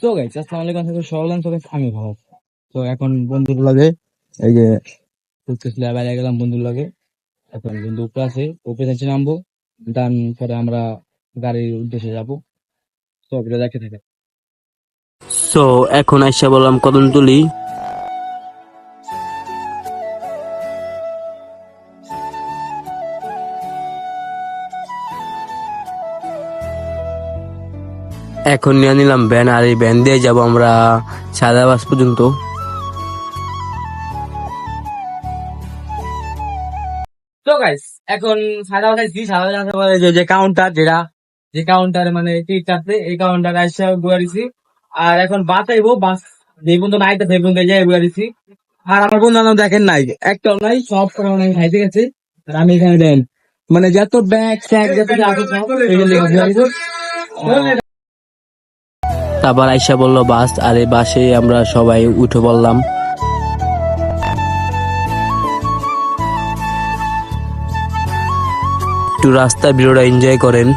তো গাইস আসসালামু আলাইকুম, সকলে তো guys, আমি ভালো আছি। তো এখন বন্ধুর লাগে এই যে চলতেছিল, বাইরে গেলাম বন্ধুর লাগে। এখন বন্ধু উপরে আছে, উপরে নিচে নামবো, ডান পরে আমরা গাড়ির উদ্দেশ্যে যাবো। তো এটা দেখে থাকে। সো এখন আইসা বললাম কদমতলি। এখন নিয়ে নিলাম ভ্যান, আর এই ভ্যান দিয়ে যাবো আমরা সাদাবাস পর্যন্ত। তো গাইস এখন সাদা গাইছি, সাদা জানতে পারে যে কাউন্টার, যে কাউন্টার মানে টিকিট কাটতে, এই কাউন্টার আসছে বুয়ারিছি। আর এখন বাস আইবো, বাস যে বন্ধু নাইতে সেই বন্ধু যাই বুয়ারিছি। আর আমার বন্ধু বান্ধব দেখেন নাই, একটাও নাই, সব করে খাইতে গেছে। আর আমি এখানে দেন মানে যত ব্যাগ ট্যাগ যত যা আছে সব এখানে লেগে বুয়ারিছি। তারপর আইসা বললো বাস, আর এই বাসে আমরা সবাই উঠে পড়লাম। একটু রাস্তা ভিডিওটা এনজয় করেন।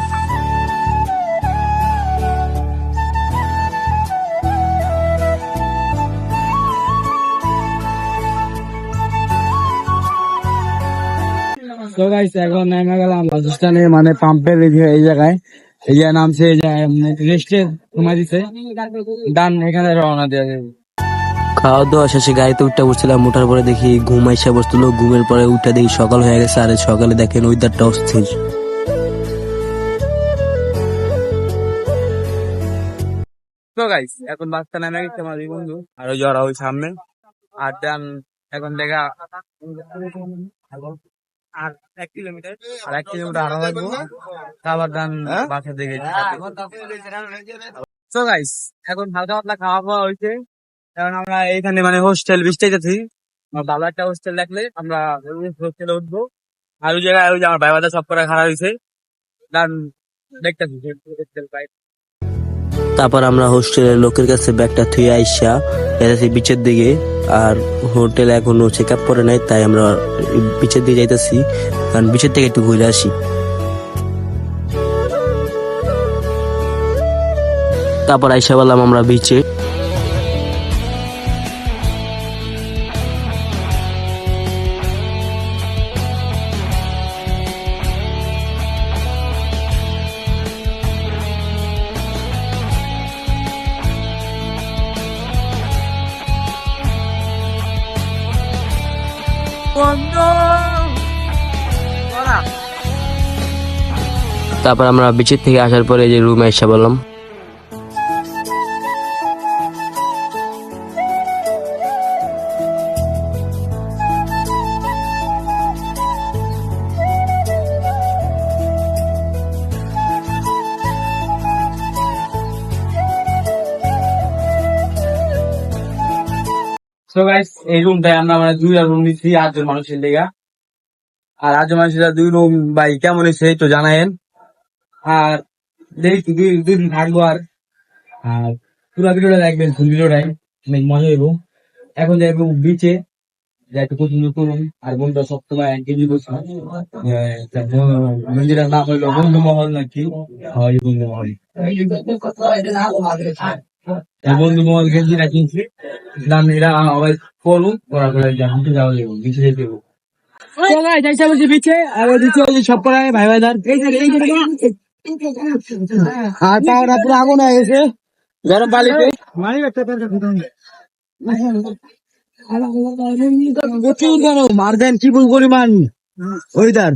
তো গাইস এখন নেমে গেলাম বাস স্ট্যান্ডে, মানে পাম্পের এই জায়গায়, এই যে নামছে, এই যে রেস্টে ঘুমাই দিছে, ডান এখানে রওনা দেওয়া যাবে। খাওয়া দাওয়া শেষে গাড়িতে উঠতে বসছিলাম, উঠার পরে দেখি ঘুম আইসা বসছিল। ঘুমের পরে উঠে দেখি সকাল হয়ে গেছে, আর সকালে দেখেন ওয়েদারটা অস্থির। তো গাইস এখন বাসটা নেমে গেছে আমার এই বন্ধু, আর ওই যারা ওই সামনে। আর ডান এখন দেখা আর 1 কিলোমিটার, আর 1 কিলোমিটার আরো লাগবো, আবার ডান বাসা দিকে। তো গাইস এখন হালকা পাতলা খাওয়া খাওয়া হয়েছে, কারণ আমরা এইখানে মানে হোস্টেল বিস্তারিত আমার ভালো একটা হোস্টেল দেখলে আমরা হোস্টেলে উঠবো। আর ওই জায়গায় ওই যে আমার ভাই বাদা সব করে খারাপ হয়েছে, ডান দেখতেছি হোস্টেল পাই। তারপর আমরা হোস্টেলের লোকের কাছে ব্যাগটা থুয়ে আইসা যাইতেছি বিচের দিকে। আর হোটেল এখনো চেক আপ করে নাই, তাই আমরা বিচের দিকে যাইতেছি, কারণ বিচের থেকে একটু ঘুরে আসি। তারপর আইসা বললাম আমরা বিচে। তারপর আমরা বিচের থেকে আসার পরে যে রুমে আইসা বললাম। তো গাইস এই রুমটায় আমরা মানে 2টা রুম নিচ্ছি 8 জন মানুষের লেগা। আর 8 জন মানুষের 2 রুম ভাই কেমন হয়েছে তো জানায়েন। আর দেখি দুই দিন থাকবো। আর পুরো ভিডিওটা দেখবেন, ফুল ভিডিওটাই অনেক মজা হইব। এখন যাইবো বিচে, যা একটু পছন্দ করুন। আর বন্ধুরা সবসময় এনগেজ করছে, মন্দিরের নাম হইলো বন্ধু মহল নাকি, হয় বন্ধু মহল। বন্ধু মহল গেঞ্জিরা কিনছি, দাম এরা আবার করুন, করার পরে জানতে যাওয়া যাবো, বিচে যেতে যাবো। যাইতে বলছি বিচে, আর দিচ্ছে ওই সব পড়ায় ভাই ভাইদার, আর পাওয়াটা পুরো আগুন হয়ে গেছে গরম পানিতে। প্রচুর গরম, আর দেন কি পরিমাণ ওয়েদার।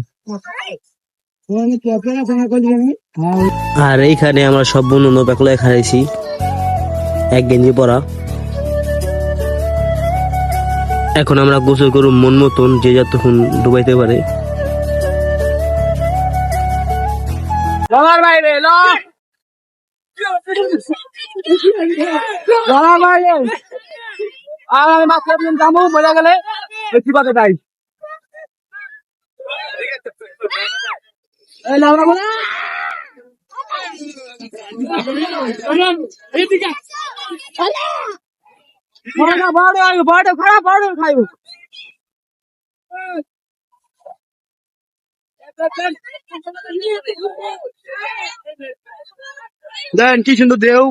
আর এইখানে আমরা সব বন্ধু নোপাকলে খাইছি, এক গেঞ্জি পরা। এখন আমরা গোসল করব মন মতন, যে যতক্ষণ ডুবাইতে পারে। বাইরে বাইরে আর আমি মাছ যাবো মজা গেলে বেশি পাতে তাই খারাপ খাইব। দেন কি সুন্দর দেও।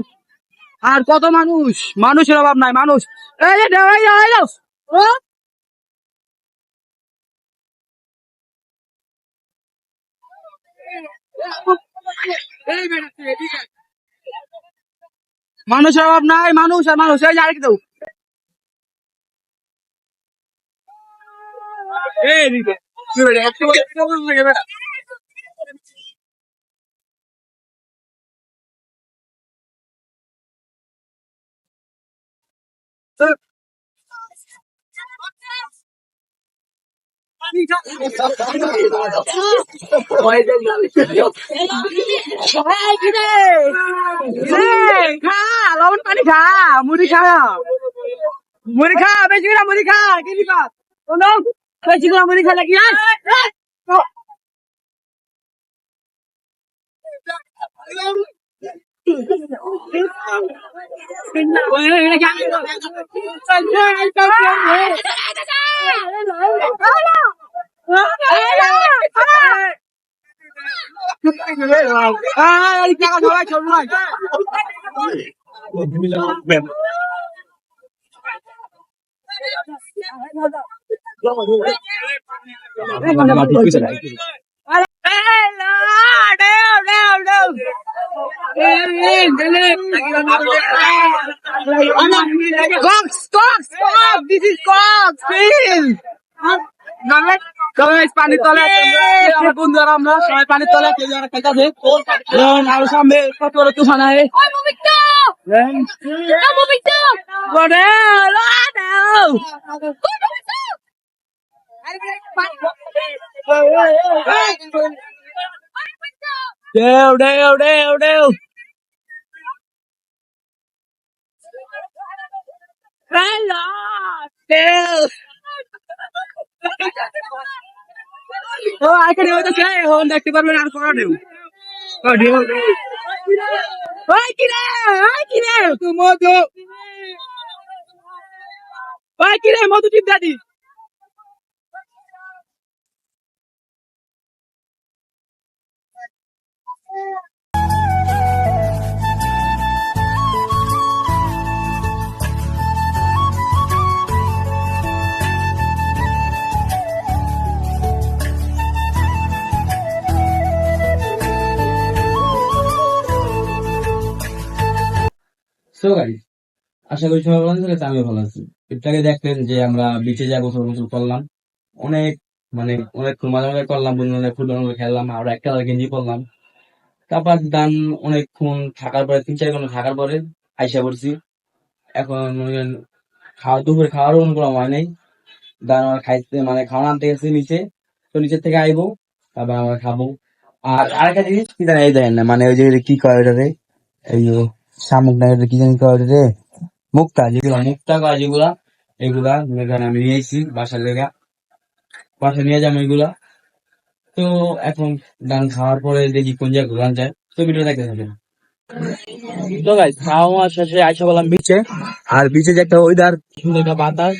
আর কত মানুষ, মানুষের অভাব নাই, মানুষ। এই যে দেও, এই যাও, এই যাও। ও, মানুষের অভাব নাই, মানুষ আর মানুষ। এই যে আরেক দেও। এই দিকে। তুই বেটা, একটু বেটা। খা লবণ পানি খা, মুড়ি খা, মুড়ি খা, বেশি করে মুড়ি খা, কি দিবা? শোনো, বেশি করে মুড়ি খা নাকি? This is Cox, please. পানির তলে বন্ধুরা, আমরা সবাই পানির তলে খাইতেছে। আর সামনে কত বড় তুফান আয়। দেও দেও দেও দেও। ও আইকে দেও তো চাই হন দেখতে পারবেন আর কোন দেও। ও দেও। ওই কিরে তুই মধু। ওই কিরে মধু টিপ দাদি। সো গাইস, আশা করি সবাই ভালো আছেন, আমিও ভালো আছি। এটাকে দেখলেন যে আমরা বিচে যা গোসল গোসল করলাম, অনেক মানে অনেক মজা মজা করলাম, বন্ধুরা ফুটবল খেললাম, আমরা একটা গেঞ্জি পরলাম। তারপর দান অনেকক্ষণ থাকার পরে 3-4 ঘন্টা থাকার পরে আইসা পড়ছি। এখন খাওয়া দুপুরে খাওয়ারও কোনো হয় নাই। দান আমরা খাইতে মানে খাওয়া আনতে গেছি নিচে, তো নিচের থেকে আইবো, তারপর আমরা খাবো। আর আরেকটা জিনিস কি জানি এই দেখেন না, মানে ওই যে কি কয় ওটারে, এই যে শামুক না কি জানি কয় ওটারে, মুক্তা, যেগুলা মুক্তা কয় যেগুলা, এগুলা এখানে আমি নিয়েছি বাসার লেগা, বাসায় নিয়ে যাবো এগুলা। তো এখন ডান খাওয়ার পরে দেখি কোন জায়গায় ঘুরান যায়, তো ভিডিও দেখতে থাকেন। তো গাইস, খাওয়া শেষে আইসা বললাম বিচে। আর বিচে যে একটা ওয়েদার, সুন্দর একটা বাতাস,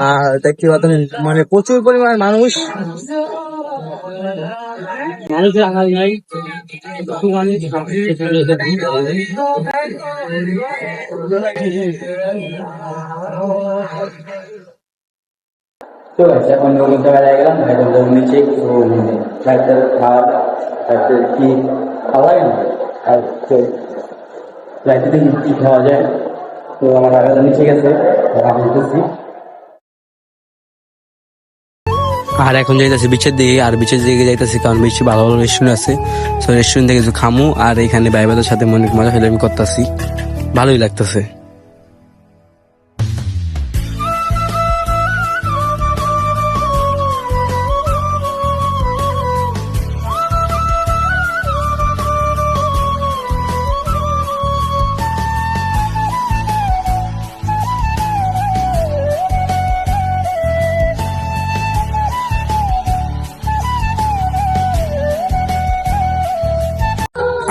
আর দেখতে পাচ্ছেন মানে প্রচুর পরিমাণে মানুষ, মানুষের আকাল নাই। তো আছে এখন নতুন জায়গায় গেলাম, এখন যাবো নিচে খাওয়া, কি খাওয়া যায় না, আর ফ্লাইটে দেখি কি খাওয়া যায়। তো আমার আগে নিচে গেছে, আমি উঠেছি। আর এখন যাইতেছি বিচের দিকে, আর বিচের দিকে যাইতেছি কারণ বিচে ভালো ভালো রেস্টুরেন্ট আছে, তো রেস্টুরেন্ট থেকে কিছু খামু। আর এখানে ভাই ভাইদের সাথে অনেক মজা ফেলে আমি করতেছি, ভালোই লাগতেছে।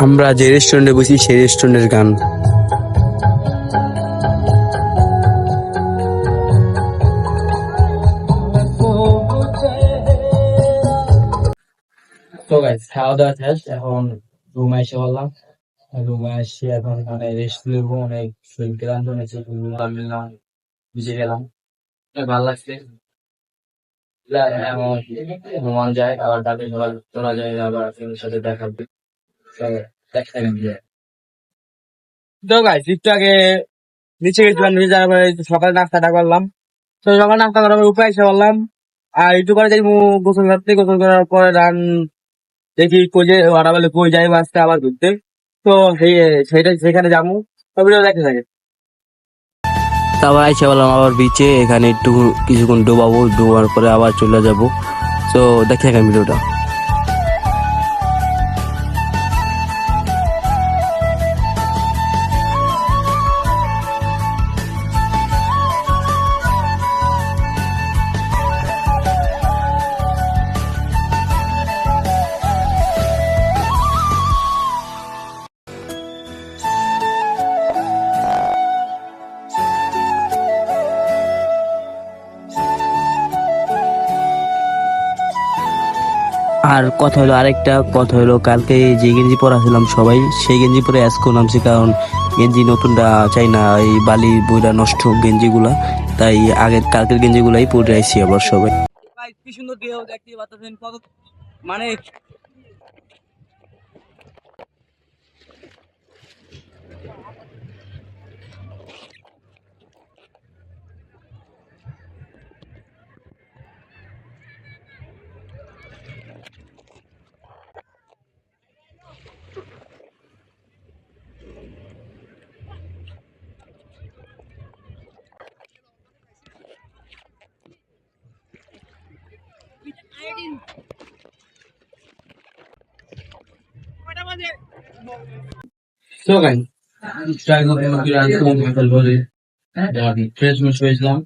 আমরা যে রেস্টুরেন্টে বসি সেই রেস্টুরেন্টের গান। তো গাইস, খাওয়া দাওয়া শেষ, এখন রুমে এসে বললাম। এবং আসছি এখন মানে রেস্ট নেবো, অনেক শরীর ক্লান্ত হয়েছে, মিললাম ভিজে গেলাম, ভালো লাগছে। এমন ঘুমান যায়, আবার তাকে সকাল তোলা যায়, আবার ফ্রেন্ডের সাথে দেখা হবে। তো দেখা থাকেন যে তো গাইস একটু আগে নিচে গেছিলাম, নিচে যাওয়ার পরে সকালে নাস্তাটা করলাম। তো সকালে নাস্তা করার পরে উপরে এসে বললাম আর একটু পরে যাই গোসল করতে, গোসল করার পরে রান দেখি কই যে ওরা বলে কই যাই আজকে আবার ঘুরতে। তো সেইটা সেখানে যাবো, তবে দেখতে থাকে। তারপর আইসা বললাম আবার বিচে, এখানে একটু কিছুক্ষণ ডুবাবো, ডুবার পরে আবার চলে যাব। তো দেখে থাকেন ভিডিওটা। আর কথা হলো, আরেকটা কথা হলো, কালকে যে গেঞ্জি পরা ছিলাম সবাই, সেই গেঞ্জি পরে আজকেও নামছি, কারণ গেঞ্জি নতুনটা চাই না, এই বালি বইরা নষ্ট গেঞ্জিগুলা, তাই আগের কালকের গেঞ্জিগুলাই পরে আইছি আবার সবাই। কি সুন্দর দেহ দেখতে পাচ্ছেন, কত মানে তো গাইস ট্রাই করে ফ্রেশ মিশ হয়েছিলাম,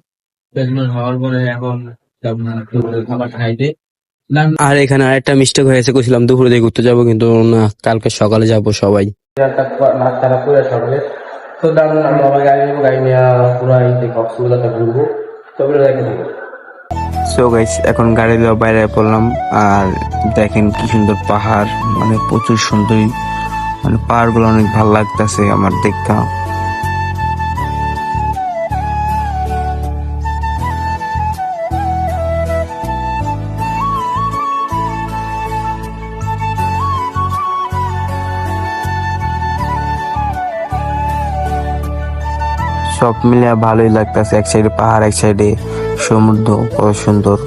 ফ্রেশ মিশ হওয়ার পরে এখন খাবার খাইতে। আর এখানে আরেকটা মিস্টেক হয়েছে, কইছিলাম দুপুরে দিয়ে ঘুরতে যাবো, কিন্তু না, কালকে সকালে যাব সবাই। নাস্তাটা করে সকালে তো দারুন, আমি আমার গাড়ি নেবো, গাড়ি নিয়ে পুরো এই কক্সবাজারটা ঘুরবো, তবে দেখে থাকবো। সো গাইস এখন গাড়ি দিয়ে বাইরে পড়লাম, আর দেখেন কি সুন্দর পাহাড়, মানে প্রচুর সুন্দর, মানে পাহাড়গুলো অনেক ভালো লাগতেছে আমার দেখা। সব মিলে ভালোই লাগতেছে, এক সাইডে পাহাড়, এক সাইডে সমুদ্র, কত সুন্দর।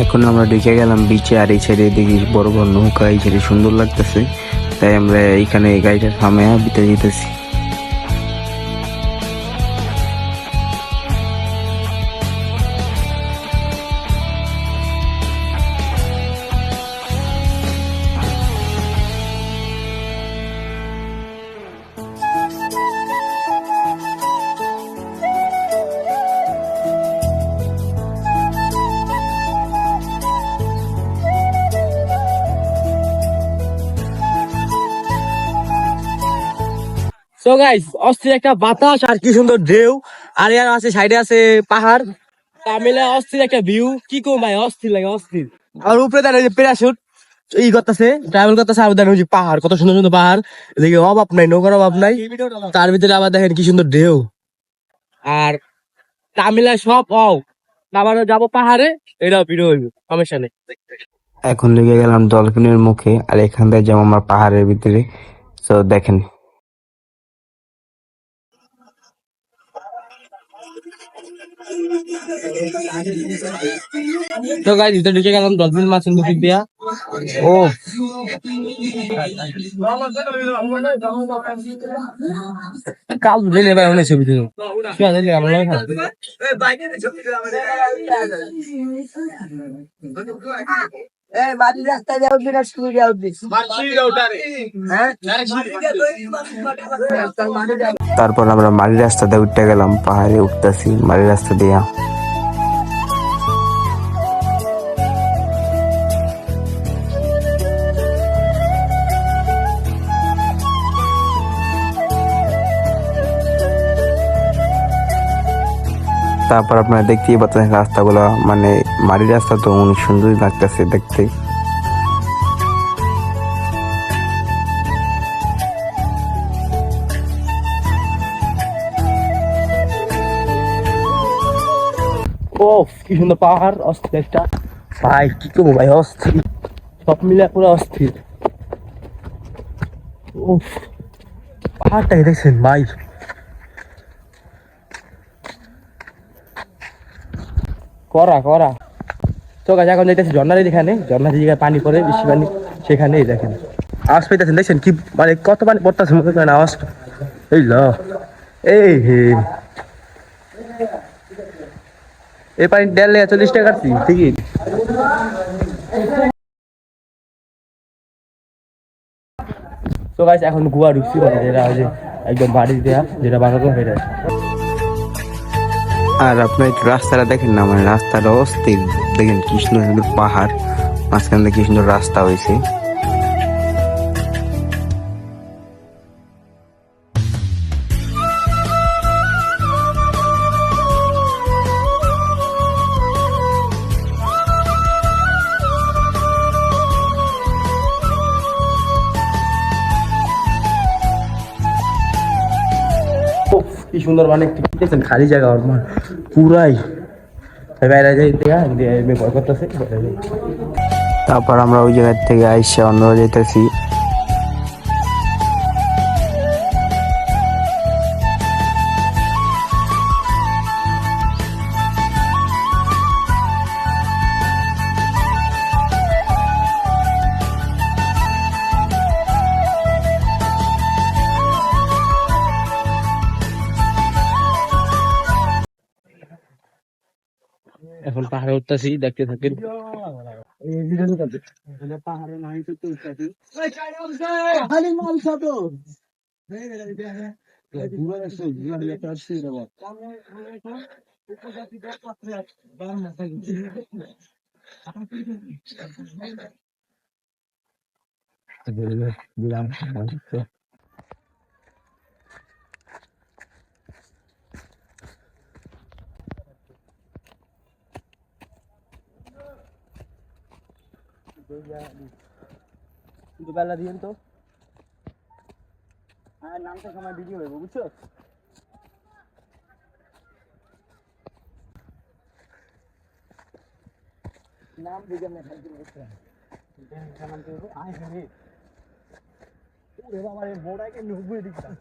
এখন আমরা ঢুকে গেলাম বিচে, আর এই সাইডে দেখি বড় বড় নৌকা, এই সাইডে সুন্দর লাগতেছে, তাই আমরা এইখানে গাড়িটা থামায়া ভিতরে যেতেছি। তো গাইস অস্থির একটা বাতাস আর কি সুন্দর ঢেউ, আর ইয়ার আছে সাইডে আছে পাহাড়, তা মিলে অস্থির একটা ভিউ, কি কম ভাই, অস্থির লাগে অস্থির। আর উপরে দাঁড়িয়ে যে প্যারাশুট ই করতেছে, ট্রাভেল করতেছে, আর দাঁড়িয়ে হচ্ছে পাহাড়, কত সুন্দর সুন্দর পাহাড়, এদিকে অভাব নাই, নৌকার অভাব নাই, তার ভিতরে আবার দেখেন কি সুন্দর ঢেউ। আর তামিলা সব আবার যাবো পাহাড়ে, এটাও ভিডিও হইব, সমস্যা নেই। এখন লেগে গেলাম ডলফিনের মুখে, আর এখান থেকে যাবো আমার পাহাড়ের ভিতরে। তো দেখেন। তো গাইস ভিতরে ঢুকে গেলাম, ডলফিন মাছ মুখে দিয়া, ও কাল বুঝে নেবে অনেক ছবি দিল, কি আছে আমরা লাগে তারপর আমরা মাটির রাস্তা দিয়ে উঠতে গেলাম, পাহাড়ে উঠতেছি মাটির রাস্তা দিয়া। তারপর আপনারা দেখতেই পাচ্ছেন রাস্তাগুলো, মানে মাটির রাস্তা তো অনেক সুন্দরই লাগতেছে দেখতে। ও কি সুন্দর পাহাড়, অস্থির একটা ভাই, কি করবো ভাই, অস্থির সব মিলে পুরো অস্থির। ও পাহাড়টাকে দেখছেন ভাই, করা করা। তো গাছ এখন যাইতেছি ঝর্ণার এখানে, ঝর্ণার জায়গায় পানি পড়ে, বেশি পানি, সেখানেই দেখেন আওয়াজ পাইতেছেন, দেখছেন কি মানে কত পানি পড়তেছে, মনে করেন আওয়াজ। এই ল এই হে, এই পানি 1.40 টাকা টিকিট। তো গাছ এখন গোয়া ঢুকছি, মানে যেটা ওই যে একদম বাড়ি দেয়া যেটা বানানো হয়ে যায়। আর আপনার একটু রাস্তাটা দেখেন না, মানে রাস্তাটা অস্থির, দেখেন কি সুন্দর সুন্দর পাহাড়, মাঝখান দিয়ে কি সুন্দর রাস্তা হয়েছে। কি সুন্দর, মানে দেখছেন খালি জায়গা পুরাই বাইরে যাই ভয় করতেছে। তারপর আমরা ওই জায়গা থেকে আইসা অন্য যেতেছি। এখন পাহাড়ে উঠতেছি, দেখতে থাকেন। বেলা দিয়েন তো, নামটা সময় ভিডিও হইব, বুঝছো? নাম দিকে আমার মোড়াকে নুবুই দিচ্ছিলাম।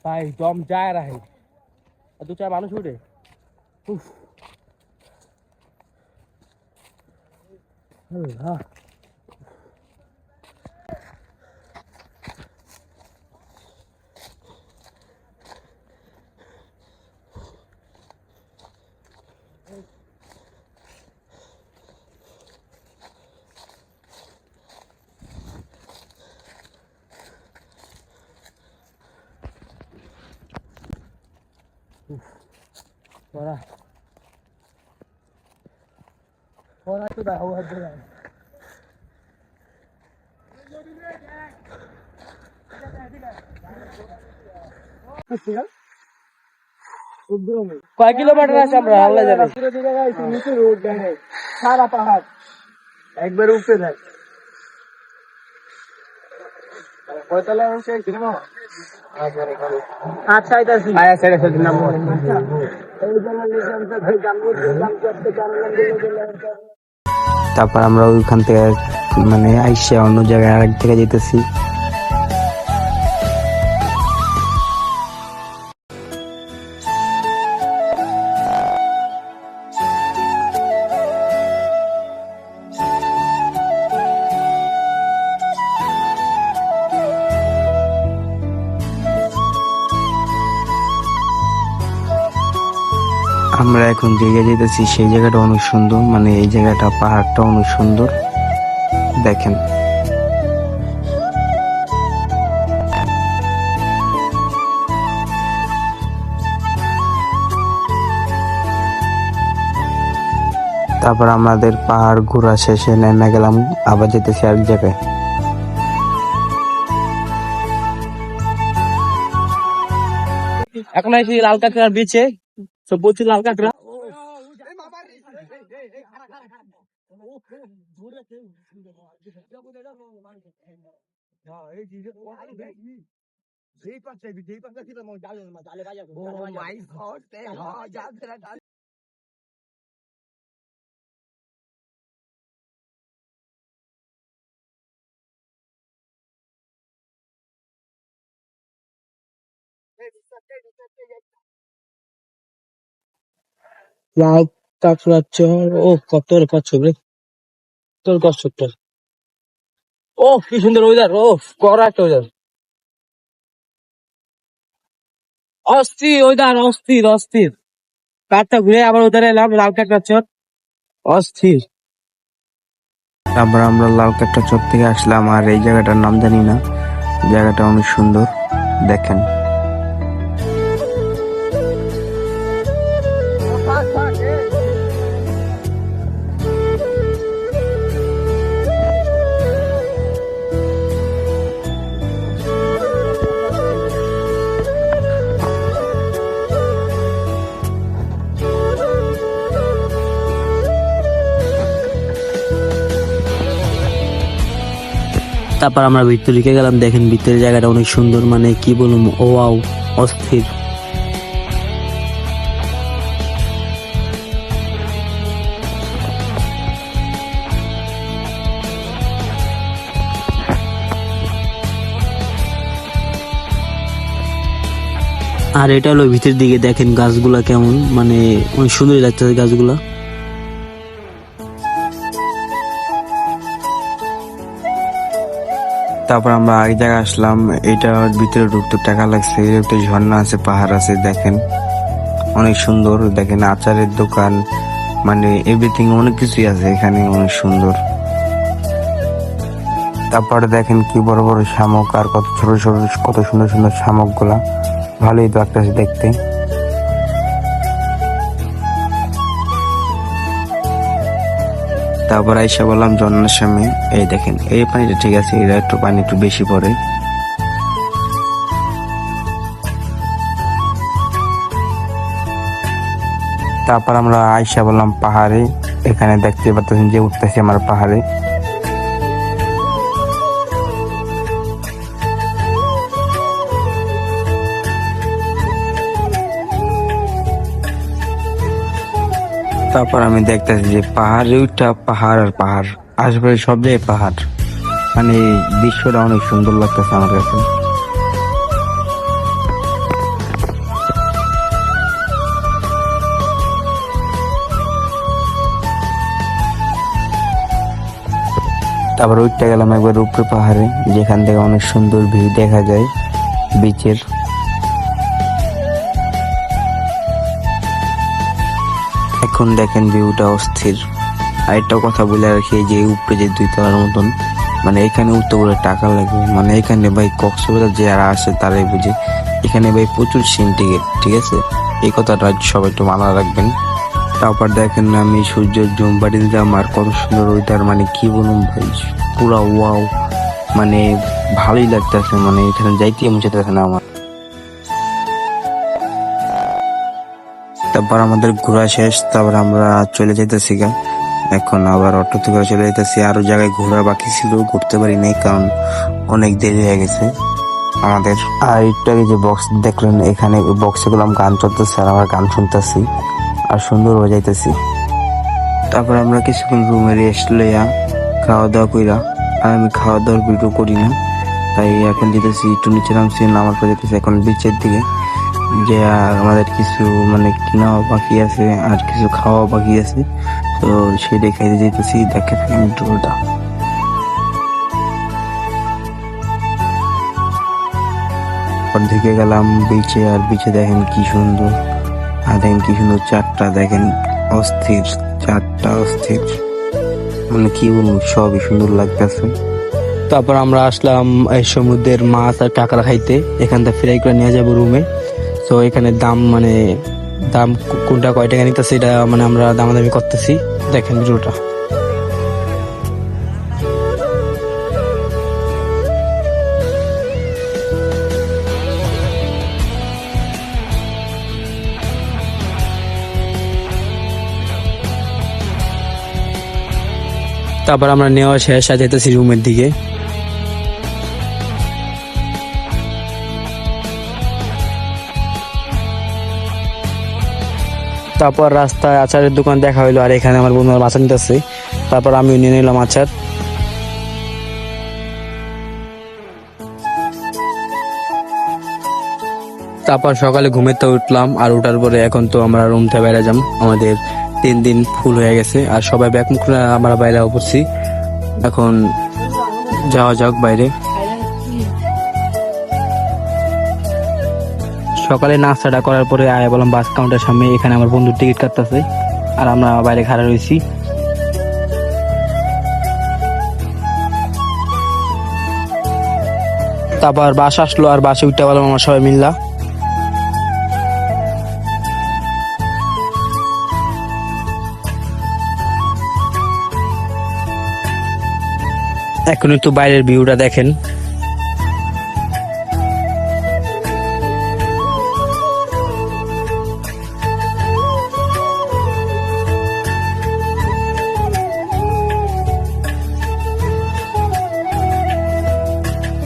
ভাই দম যায় রাহে, দু চার মানুষ উঠে। তো দাও কয় কিলোমিটার আছে আমরা আল্লাহ জানে। সারা পাহাড় একবার উপরে যায়। কয়তলা হচ্ছে সিনেমা? আচ্ছা এটা আছে। আচ্ছা এটা আছে নাম। তারপর আমরা ওইখান থেকে মানে আইসা অন্য জায়গায় আরেক জায়গায় যেতেছি। আমরা এখন যে জায়গায় যেতেছি সেই জায়গাটা অনেক সুন্দর, মানে এই জায়গাটা পাহাড়টা অনেক সুন্দর দেখেন। তারপর আমাদের পাহাড় ঘোরা শেষে নেমে গেলাম, আবার যেতেছি আরেক জায়গায়। এখন আইছি লাল কাঁকড়ার বিচে, সব প্রচুর লাল কাঁকড়া। লাল কাঁকড়ার চর, ও কত কচ্ছপ রে, তোর কচ্ছপটা। ও কি সুন্দর ওয়েদার, ও কড়া একটা ওয়েদার, অস্থির ওয়েদার, অস্থির অস্থির। কাঠটা ঘুরে আবার ওদের এলাম, লাল কাঁকড়ার চর, অস্থির। তারপর আমরা লালকাট্টা চর থেকে আসলাম, আর এই জায়গাটার নাম জানি না, জায়গাটা অনেক সুন্দর দেখেন। তারপর আমরা ভিতরে ঢুকে গেলাম, দেখেন ভিতরের জায়গাটা অনেক সুন্দর, মানে কি বলবো, ও ওয়াও, অস্থির। আর এটা হলো ভিতরের দিকে, দেখেন গাছগুলা কেমন, মানে অনেক সুন্দর লাগছে গাছগুলা। তারপর আমরা আরেক জায়গায় আসলাম, এটার ভিতরে ঢুকতে টাকা লাগছে। একটা ঝর্ণা আছে, পাহাড় আছে, দেখেন অনেক সুন্দর। দেখেন আচারের দোকান, মানে এভরিথিং, অনেক কিছুই আছে এখানে, অনেক সুন্দর। তারপরে দেখেন কি বড় বড় শামুক, আর কত ছোট ছোট কত সুন্দর সুন্দর শামুক গুলা, ভালোই লাগতেছে দেখতে। তারপর আইসা বললাম ঝর্ণার সামনে, এই দেখেন এই পানিটা ঠিক আছে, এটা একটু পানি একটু বেশি পড়ে। তারপর আমরা আইসা বললাম পাহাড়ে, এখানে দেখতে পাচ্ছেন যে উঠতেছি আমার পাহাড়ে। তারপর আমি দেখতেছি যে পাহাড়ে উঠা পাহাড় আর পাহাড়, আশেপাশে সব জায়গায় পাহাড়, মানে দৃশ্যটা অনেক সুন্দর লাগতেছে আমার কাছে। তারপর উঠতে গেলাম একবার উপরে পাহাড়ে, যেখান থেকে অনেক সুন্দর ভিউ দেখা যায় বিচের। এখন দেখেন ভিউটা অস্থির। আরেকটা কথা বলে রাখি, যে উপরে যে 2 তলার মতন, মানে এখানে উঠতে বলে টাকা লাগে, মানে এখানে ভাই কক্সবাজার যারা আসে তারাই বুঝে, এখানে ভাই প্রচুর সিন্ডিকেট, ঠিক আছে, এই কথাটা সবাই একটু মাথা রাখবেন। তারপর দেখেন আমি সূর্যের জুম বাড়ি দিলাম, আর কত সুন্দর ওয়েদার, মানে কি বলুন ভাই, পুরা ওয়াও, মানে ভালোই লাগতেছে, মানে এখানে যাইতে মন চাইতেছে না আমার। তারপর আমাদের ঘোরা শেষ, তারপর আমরা চলে যেতেছি গা, এখন আবার অটোতে করে চলে যেতেছি। আরো জায়গায় ঘোরা বাকি ছিল, ঘুরতে পারি নাই কারণ অনেক দেরি হয়ে গেছে আমাদের। আর একটু আগে যে বক্স দেখলেন, এখানে বক্সে গেলাম, গান চলতেছে আর আমরা গান শুনতেছি আর সুন্দর বাজাইতেছি। তারপর আমরা কিছুক্ষণ রুমে রেস্ট লইয়া খাওয়া দাওয়া কইরা, আর আমি খাওয়া দাওয়ার ভিডিও করি না, তাই এখন যেতেছি একটু নিচে নামছি, নামার পর যেতেছি এখন বিচের দিকে। যে আমাদের কিছু মানে কেনাও বাকি আছে আর কিছু খাওয়া বাকি আছে, তো সেটাই খাইতে যেতেছি। দেখে থাকেন ভিডিওটা। দিকে গেলাম বিচে, আর বিচে দেখেন কি সুন্দর, আর দেখেন কি সুন্দর চারটা, দেখেন অস্থির চারটা, অস্থির মানে কি বলবো, সবই সুন্দর লাগতেছে। তারপর আমরা আসলাম এই সমুদ্রের মাছ আর কাঁকড়া খাইতে। এখান থেকে ফ্রাই করে নিয়ে যাবো রুমে। তো এখানে দাম মানে দাম কোনটা কয় টাকা নিতেছে এটা মানে আমরা দামাদামি করতেছি, দেখেন ভিডিওটা। তারপর আমরা নেওয়া শেষ, যেতেছি রুমের দিকে। তারপর রাস্তায় আচারের দোকান দেখা হইলো, আর এখানে আমার বন্ধু আচার নিতেছে। তারপর আমিও নিয়ে নিলাম আচার। তারপর সকালে ঘুমের তো উঠলাম, আর উঠার পরে এখন তো আমরা রুম থেকে বাইরে যাম। আমাদের 3 দিন ফুল হয়ে গেছে, আর সবাই ব্যাগ মুখ আমরা বাইরে পড়ছি। এখন যাওয়া যাক বাইরে। সকালে নাস্তাটা করার পরে আয় বললাম বাস কাউন্টার সামনে, এখানে আমার বন্ধুর টিকিট কাটতেছে আর আমরা বাইরে খাড়া রয়েছি। তারপর বাস আসলো, আর বাসে উঠতে পারলাম আমার সবাই মিল্লা। এখন একটু বাইরের ভিউটা দেখেন।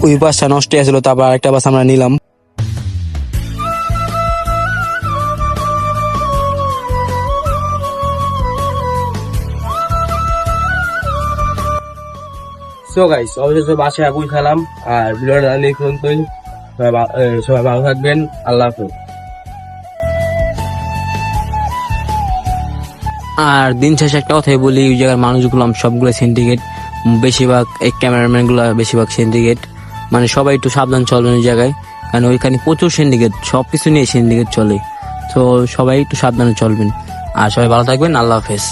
ওই বাসটা নষ্ট হয়েছিল, তারপর আরেকটা বাস আমরা নিলাম। সো গাইস, অবশেষে বাসায় আগুন খেলাম, আর ভিডিওটা দেখুন। সবাই ভালো থাকবেন, আল্লাহ হাফেজ। আর দিন শেষে একটা কথাই বলি, ওই জায়গার মানুষগুলো সবগুলো সিন্ডিকেট, বেশিরভাগ এই ক্যামেরাম্যান গুলা বেশিরভাগ সিন্ডিকেট। মানে সবাই একটু সাবধান চলবেন ওই জায়গায়, কারণ ওইখানে প্রচুর সিন্ডিকেট, সবকিছু নিয়ে সিন্ডিকেট চলে। তো সবাই একটু সাবধানে চলবেন, আর সবাই ভালো থাকবেন, আল্লাহ হাফেজ।